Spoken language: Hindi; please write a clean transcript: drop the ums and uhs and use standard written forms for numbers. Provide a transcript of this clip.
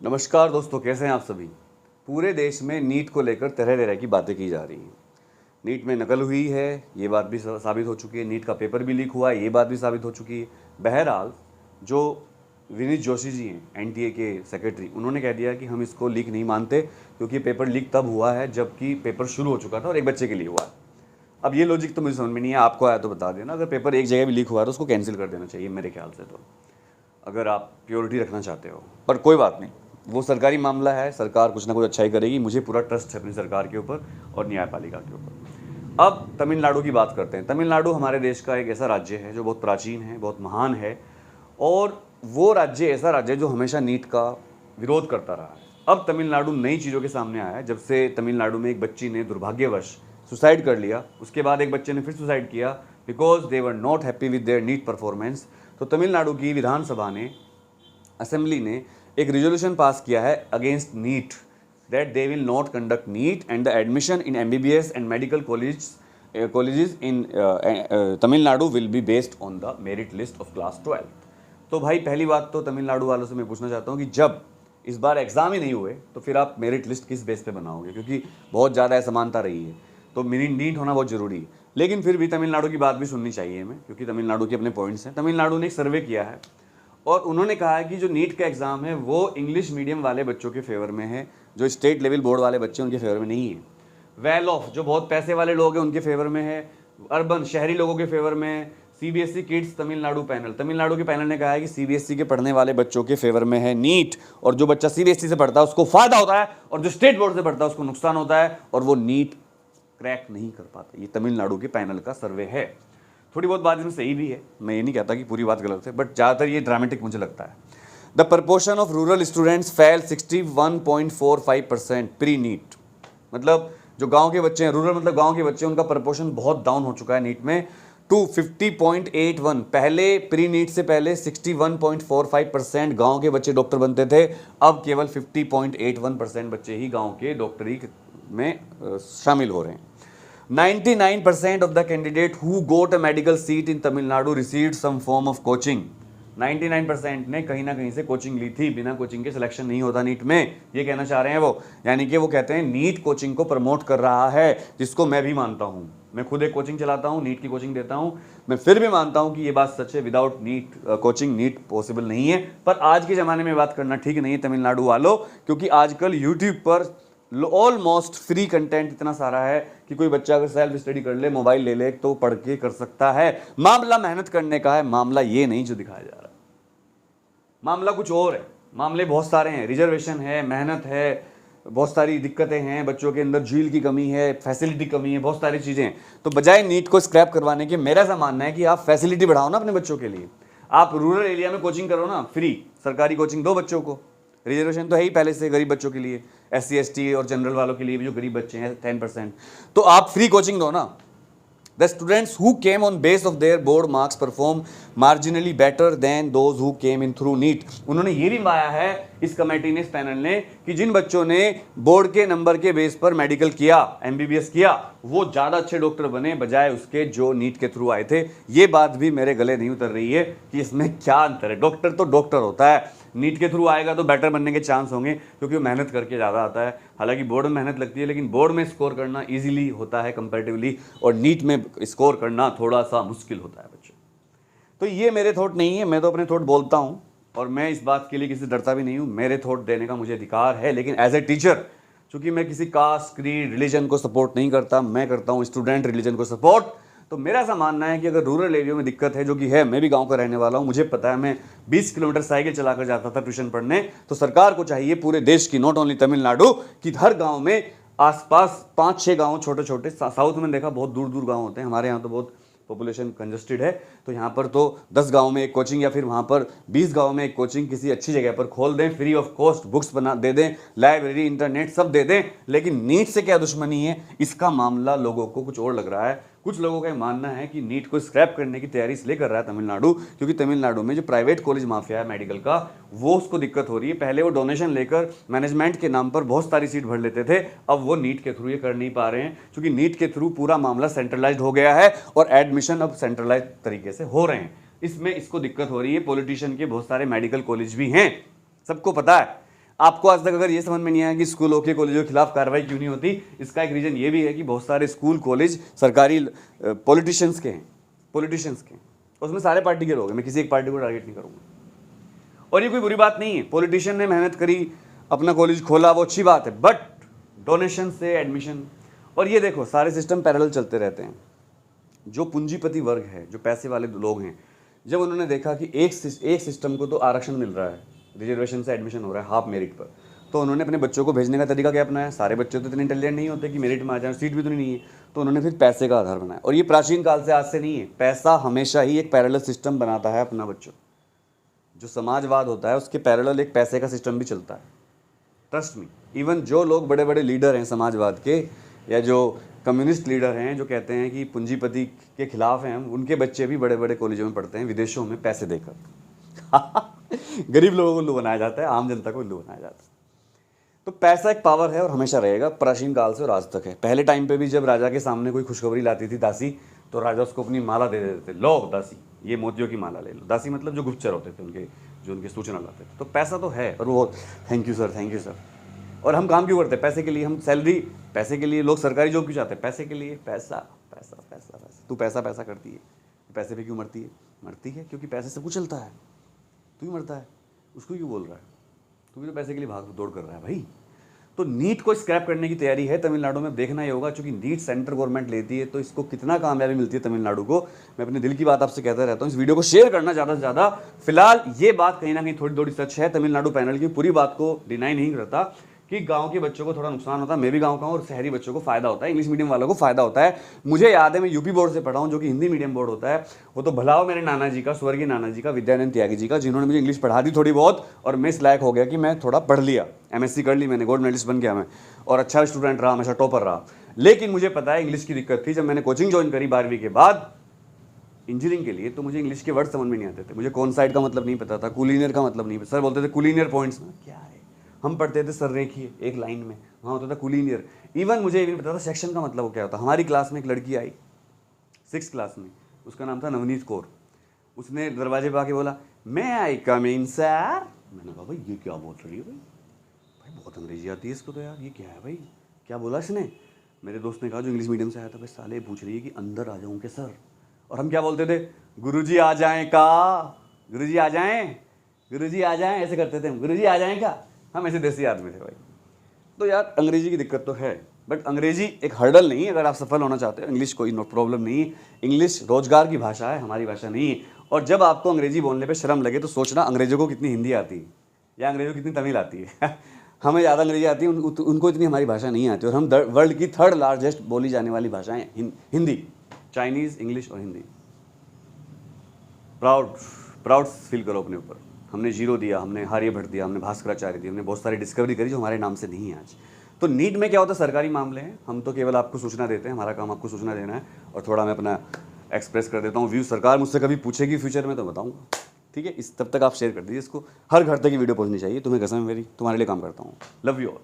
नमस्कार दोस्तों, कैसे हैं आप सभी। पूरे देश में नीट को लेकर तरह तरह की बातें की जा रही हैं। नीट में नकल हुई है, ये बात भी साबित हो चुकी है। नीट का पेपर भी लीक हुआ है, ये बात भी साबित हो चुकी है। बहरहाल जो विनीत जोशी जी हैं, एनटीए के सेक्रेटरी, उन्होंने कह दिया कि हम इसको लीक नहीं मानते क्योंकि पेपर लीक तब हुआ है जबकि पेपर शुरू हो चुका था और एक बच्चे के लिए हुआ है। अब ये लॉजिक तो मुझे समझ में नहीं है, आपको आया तो बता देना। अगर पेपर एक जगह भी लीक हुआ है तो उसको कैंसिल कर देना चाहिए मेरे ख्याल से, तो अगर आप प्योरिटी रखना चाहते हो। पर कोई बात नहीं, वो सरकारी मामला है, सरकार कुछ ना कुछ अच्छा ही करेगी। मुझे पूरा ट्रस्ट है अपनी सरकार के ऊपर और न्यायपालिका के ऊपर। अब तमिलनाडु की बात करते हैं। तमिलनाडु हमारे देश का एक ऐसा राज्य है जो बहुत प्राचीन है, बहुत महान है, और वो राज्य ऐसा राज्य है जो हमेशा नीट का विरोध करता रहा है। अब तमिलनाडु नई चीज़ों के सामने आया है। जब से तमिलनाडु में एक बच्ची ने दुर्भाग्यवश सुसाइड कर लिया, उसके बाद एक बच्चे ने फिर सुसाइड किया because they were not happy with their NEET performance. तो तमिलनाडु की विधानसभा ने, असेंबली ने एक रिजोल्यूशन पास किया है against NEET, that they will not conduct NEET and the admission in MBBS and medical colleges in Tamil Nadu will be based on the merit list of class 12। तो भाई पहली बात तो तमिलनाडु वालों से मैं पूछना चाहता हूँ कि जब इस बार एग्जाम ही नहीं हुए तो फिर आप मेरिट लिस्ट किस बेस पे बनाओगे, क्योंकि बहुत ज़्यादा असमानता रही है। तो नीट होना बहुत ज़रूरी है, लेकिन फिर भी तमिलनाडु की बात भी सुननी चाहिए हमें, क्योंकि तमिलनाडु के अपने पॉइंट्स हैं। तमिलनाडु ने एक सर्वे किया है और उन्होंने कहा है कि जो नीट का एग्ज़ाम है वो इंग्लिश मीडियम वाले बच्चों के फेवर में है, जो स्टेट लेवल बोर्ड वाले बच्चे उनके फेवर में नहीं है। वेल ऑफ, जो बहुत पैसे वाले लोग हैं, उनके फेवर में है। अर्बन शहरी लोगों के फेवर में है। CBSE kids Tamil Nadu panel, Tamil Nadu के पैनल ने कहा है कि सीबीएसई के पढ़ने वाले बच्चों के फेवर में है नीट, और जो बच्चा सीबीएसई से पढ़ता है उसको फायदा होता है और जो स्टेट बोर्ड से पढ़ता है उसको नुकसान होता है, और वो नीट क्रैक नहीं कर पाता। ये तमिलनाडु के पैनल का सर्वे है। थोड़ी बहुत बात इसमें सही भी है, मैं ये नहीं कहता कि पूरी बात गलत है, बट ज़्यादातर ये ड्रामेटिक मुझे लगता है। The proportion of rural students fail 61.45% pre NEET. मतलब जो गांव के बच्चे हैं, रूरल मतलब गांव के बच्चे, उनका प्रपोर्शन बहुत डाउन हो चुका है नीट में, टू 50.81। पहले प्री नीट से पहले 61.45% गांव के बच्चे डॉक्टर बनते थे, अब केवल 50.81% बच्चे ही गांव के डॉक्टरी में शामिल हो रहे हैं। 99% of the candidate who got a medical seat in Tamil Nadu received some form of coaching। 99% ने कहीं ना कहीं से कोचिंग ली थी। बिना कोचिंग के सिलेक्शन नहीं होता नीट में, ये कहना चाह रहे हैं वो। यानी कि वो कहते हैं नीट कोचिंग को प्रमोट कर रहा है, जिसको मैं भी मानता हूँ। मैं खुद एक कोचिंग चलाता हूँ, नीट की कोचिंग देता हूँ। मैं फिर भी मानता हूँ कि ये बात सच है, without NEET coaching NEET possible नहीं है। पर आज के ज़माने में बात करना ठीक नहीं है तमिलनाडु वालों, क्योंकि आजकल यूट्यूब पर ऑलमोस्ट फ्री कंटेंट इतना सारा है कि कोई बच्चा अगर सेल्फ स्टडी कर ले, मोबाइल ले ले, तो पढ़ के कर सकता है। मामला मेहनत करने का है, मामला ये नहीं जो दिखाया जा रहा है। मामला कुछ और है। मामले बहुत सारे हैं, रिजर्वेशन है, मेहनत है, बहुत सारी दिक्कतें हैं, बच्चों के अंदर झील की कमी है, फैसिलिटी कमी है, बहुत सारी चीज़ें हैं। तो बजाय नीट को स्क्रैप करवाने के, मेरा ऐसा मानना है कि आप फैसिलिटी बढ़ाओ ना अपने बच्चों के लिए। आप रूरल एरिया में कोचिंग करो ना, फ्री सरकारी कोचिंग दो बच्चों को। रिजर्वेशन तो है ही पहले से गरीब बच्चों के लिए, SC ST और जनरल वालों के लिए भी, जो गरीब बच्चे हैं 10%, तो आप फ्री कोचिंग दो ना। The students who came on base of their board marks perform marginally better than those who came in through NEET। उन्होंने ये भी पाया है इस कमेटी ने, इस पैनल ने, कि जिन बच्चों ने बोर्ड के नंबर के बेस पर मेडिकल किया, MBBS किया, वो ज़्यादा अच्छे डॉक्टर बने बजाय उसके जो नीट के थ्रू आए थे। ये बात भी मेरे गले नहीं उतर रही है कि इसमें क्या अंतर है। डॉक्टर तो डॉक्टर होता है, नीट के थ्रू आएगा तो बेटर बनने के चांस होंगे, क्योंकि वो मेहनत करके ज़्यादा आता है। हालांकि बोर्ड में मेहनत लगती है, लेकिन बोर्ड में स्कोर करना इजीली होता है कंपैरेटिवली, और नीट में स्कोर करना थोड़ा सा मुश्किल होता है बच्चों। तो ये मेरे थॉट नहीं है, मैं तो अपने थॉट बोलता हूँ और मैं इस बात के लिए किसी डरता भी नहीं हूँ। मेरे थॉट देने का मुझे अधिकार है, लेकिन एज ए टीचर, चूँकि मैं किसी कास्ट, क्रीड, रिलीजन को सपोर्ट नहीं करता, मैं करता हूँ स्टूडेंट रिलीजन को सपोर्ट। तो मेरा ऐसा मानना है कि अगर रूरल एरिया में दिक्कत है, जो कि है, मैं भी गांव का रहने वाला हूं, मुझे पता है, मैं 20 किलोमीटर साइकिल चलाकर जाता था ट्यूशन पढ़ने, तो सरकार को चाहिए पूरे देश की, नॉट ओनली तमिलनाडु, कि हर गांव में आसपास 5-6 गांव छोटे छोटे, साउथ में देखा बहुत दूर दूर गांव होते हैं, हमारे यहाँ तो बहुत पॉपुलेशन कंजस्टेड है, तो यहाँ पर तो 10 गांव में एक कोचिंग, या फिर वहाँ पर 20 गांव में एक कोचिंग किसी अच्छी जगह पर खोल दें, फ्री ऑफ कॉस्ट, बुक्स बना दे दें, लाइब्रेरी, इंटरनेट सब दे दें। लेकिन नीट से क्या दुश्मनी है, इसका मामला लोगों को कुछ और लग रहा है। कुछ लोगों का मानना है कि नीट को स्क्रैप करने की तैयारी इसलिए कर रहा है तमिलनाडु, क्योंकि तमिलनाडु में जो प्राइवेट कॉलेज माफिया है मेडिकल का, वो उसको दिक्कत हो रही है। पहले वो डोनेशन लेकर मैनेजमेंट के नाम पर बहुत सारी सीट भर लेते थे, अब वो नीट के थ्रू ये कर नहीं पा रहे हैं, क्योंकि नीट के थ्रू पूरा मामला सेंट्रलाइज्ड हो गया है और एडमिशन अब सेंट्रलाइज तरीके से हो रहे हैं। इसमें इसको दिक्कत हो रही है। पॉलिटिशियन के बहुत सारे मेडिकल कॉलेज भी हैं, सबको पता है। आपको आज तक अगर ये समझ में नहीं आया कि स्कूलों के कॉलेजों के खिलाफ कार्रवाई क्यों नहीं होती, इसका एक रीजन ये भी है कि बहुत सारे स्कूल कॉलेज सरकारी पॉलिटिशियंस के हैं, उसमें सारे पार्टी के लोग हैं, मैं किसी एक पार्टी को टारगेट नहीं करूंगा। और ये कोई बुरी बात नहीं है, पॉलिटिशियन ने मेहनत करी, अपना कॉलेज खोला, वो अच्छी बात है, बट डोनेशन से एडमिशन, और ये देखो सारे सिस्टम पैरेलल चलते रहते हैं। जो पूंजीपति वर्ग है, जो पैसे वाले लोग हैं, जब उन्होंने देखा कि एक सिस्टम को तो आरक्षण मिल रहा है, रिजर्वेशन से एडमिशन हो रहा है हाफ मेरिट पर, तो उन्होंने अपने बच्चों को भेजने का तरीका क्या अपनाया? सारे बच्चे तो इतने इंटेलिजेंट नहीं होते कि मेरिट में आ जाए, सीट भी तो नहीं है, तो उन्होंने फिर पैसे का आधार बनाया। और ये प्राचीन काल से, आज से नहीं है, पैसा हमेशा ही एक पैरेलल सिस्टम बनाता है अपना बच्चों। जो समाजवाद होता है उसके पैरेलल एक पैसे का सिस्टम भी चलता है, ट्रस्ट मी। इवन जो लोग बड़े बड़े लीडर हैं समाजवाद के, या जो कम्युनिस्ट लीडर हैं जो कहते हैं कि पूंजीपति के खिलाफ हैं हम, उनके बच्चे भी बड़े बड़े कॉलेजों में पढ़ते हैं विदेशों में पैसे देकर। गरीब लोगों को उल्लू बनाया जाता है, आम जनता को उल्लू बनाया जाता है। तो पैसा एक पावर है और हमेशा रहेगा, प्राचीन काल से और आज तक है। पहले टाइम पे भी जब राजा के सामने कोई खुशखबरी लाती थी दासी, तो राजा उसको अपनी माला दे देते थे, लो दासी ये मोतियों की माला ले लो। दासी मतलब जो गुप्तचर होते थे, उनके जो उनकी सूचना लाते थे। तो पैसा तो है, और वो थैंक यू सर। और हम काम क्यों करते हैं? पैसे के लिए। हम सैलरी पैसे के लिए, लोग सरकारी जॉब क्यों चाहते हैं? पैसे के लिए। पैसा। तू पैसा करती है, पैसे पे क्यों मरती है? क्योंकि पैसे से कुछ चलता है, तू ही मरता है, उसको क्यों बोल रहा है? तू भी तो पैसे के लिए भाग दौड़ कर रहा है भाई। तो नीट को स्क्रैप करने की तैयारी है तमिलनाडु में, देखना ही होगा, क्योंकि नीट सेंट्रल गवर्नमेंट लेती है, तो इसको कितना कामयाबी मिलती है तमिलनाडु को। मैं अपने दिल की बात आपसे कहता रहता हूँ, इस वीडियो को शेयर करना ज़्यादा से ज़्यादा। फिलहाल ये बात कहीं ना कहीं थोड़ी सच है, तमिलनाडु पैनल की पूरी बात को डिनाई नहीं करता कि गांव के बच्चों को थोड़ा नुकसान होता है। मैं भी गांव का हूं, और शहरी बच्चों को फायदा होता है, इंग्लिश मीडियम वालों को फायदा होता है। मुझे याद है, मैं यूपी बोर्ड से पढ़ा हूं, जो कि हिंदी मीडियम बोर्ड होता है। वो तो भला हो मेरे नाना जी का, स्वर्गीय नाना जी का, विद्यानंद त्यागी जी का, जिन्होंने मुझे इंग्लिश पढ़ा दी थोड़ी बहुत, और मैं इस लायक हो गया कि मैं थोड़ा पढ़ लिया, MSc कर ली मैंने, गोल्ड मेडलिस्ट बन गया मैं, और अच्छा स्टूडेंट रहा, हमेशा टॉपर रहा। लेकिन मुझे पता है इंग्लिश की दिक्कत थी। जब मैंने कोचिंग ज्वाइन करी 12वीं के बाद इंजीनियरिंग के लिए, तो मुझे इंग्लिश के वर्ड समझ में नहीं आते थे। मुझे कौन साइड का मतलब नहीं पता था, कुलीनियर का मतलब नहीं पता। सर बोलते थे कुलीनियर पॉइंट्स, क्या है? हम पढ़ते थे सररेखीय एक लाइन में, वहाँ होता था कुलीनियर। इवन मुझे ये भी पता था सेक्शन का मतलब क्या होता। हमारी क्लास में एक लड़की आई 6th क्लास में, उसका नाम था नवनीत कौर। उसने दरवाजे पर आके बोला, मैं आई कम इन सर। मैंने कहा भाई ये क्या बोल रही है भाई बहुत अंग्रेजी आती है इसको तो यार, ये क्या है भाई, क्या बोला इसने? मेरे दोस्त ने कहा, जो इंग्लिश मीडियम से आया था, भाई साले पूछ रही है कि अंदर आ जाऊँ क्या सर? और हम क्या बोलते थे? गुरुजी आ जाएं का, गुरुजी आ जाएं, ऐसे करते थे हम, गुरुजी आ जाएं का। हम ऐसे देसी आदमी थे भाई। तो यार अंग्रेजी की दिक्कत तो है, बट अंग्रेजी एक हर्डल नहीं है अगर आप सफल होना चाहते हो। इंग्लिश कोई प्रॉब्लम नहीं है, इंग्लिश रोजगार की भाषा है, हमारी भाषा नहीं है। और जब आपको अंग्रेजी बोलने पे शर्म लगे, तो सोचना अंग्रेजों को कितनी हिंदी आती है या अंग्रेजों को कितनी तमिल आती है। हमें ज़्यादा अंग्रेजी आती है, उनको इतनी हमारी भाषा नहीं आती। और हम वर्ल्ड की 3rd लार्जेस्ट बोली जाने वाली भाषाएं हिंदी, चाइनीज़, इंग्लिश और हिंदी। प्राउड फील करो अपने ऊपर। हमने जीरो दिया, हमने आर्यभट्ट दिया, हमने भास्कराचार्य दिया, हमने बहुत सारी डिस्कवरी करी जो हमारे नाम से नहीं है आज। तो नीट में क्या होता है? सरकारी मामले हैं, हम तो केवल आपको सूचना देते हैं, हमारा काम आपको सूचना देना है। और थोड़ा मैं अपना एक्सप्रेस कर देता हूँ व्यू। सरकार मुझसे कभी पूछेगी फ्यूचर में तो बताऊँगा, ठीक है? तब तक आप शेयर कर दीजिए इसको, हर घर तक ये वीडियो पहुँचनी चाहिए। तुम्हें कसम है मेरी, तुम्हारे लिए काम करता हूँ। Love you all.